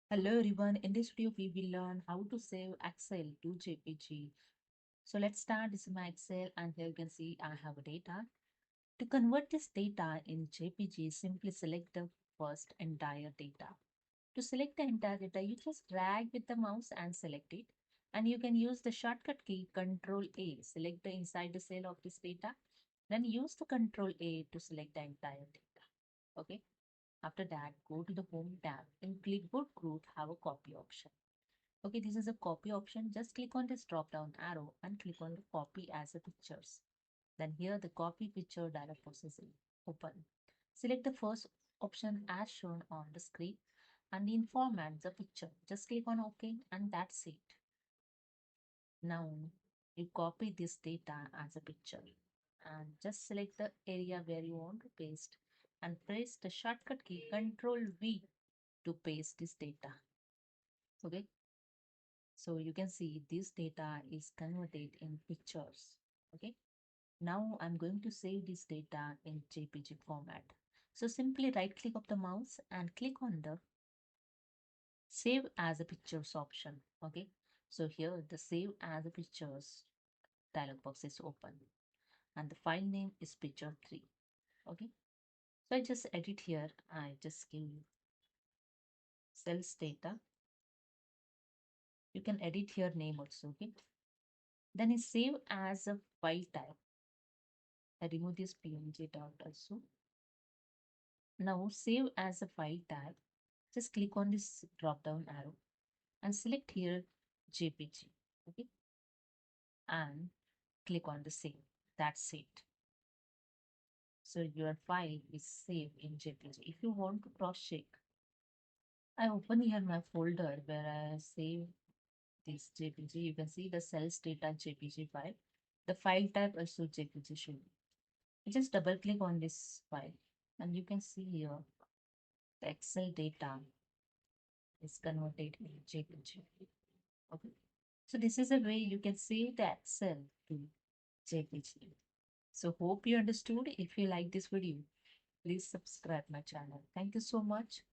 Hello everyone, in this video we will learn how to save Excel to JPG. So let's start. This is my Excel and here you can see I have a data. To convert this data in JPG, simply select the first entire data. To select the entire data, you just drag with the mouse and select it. And you can use the shortcut key Control A. Select the inside the cell of this data. Then use the Control A to select the entire data. Okay. After that, go to the Home tab and click Book Group have a copy option. Okay, this is a copy option. Just click on this drop down arrow and click on the copy as a pictures. Then here the copy picture dialog box is open. Select the first option as shown on the screen and in format the picture. Just click on OK and that's it. Now you copy this data as a picture and just select the area where you want to paste and press the shortcut key Control V to paste this data. Okay, so you can see this data is converted in pictures. Okay, now I'm going to save this data in JPG format. So simply right click of the mouse and click on the save as a pictures option. Okay, so here the save as a pictures dialog box is open and the file name is picture 3. Okay, so I just edit here. I just give cells data. You can edit here name also. Okay, then is save as a file type. I remove this PNG dot also. Now save as a file tab. Just click on this drop down arrow and select here JPG. Okay, and click on the save. That's it. So your file is saved in JPG. If you want to cross check, I open here my folder where I save this JPG. You can see the cells data JPG file. The file type also JPG should be. Just double click on this file and you can see here the Excel data is converted in JPG. Okay. So this is a way you can save the Excel to JPG. So hope you understood. If you like this video, please subscribe my channel. Thank you so much.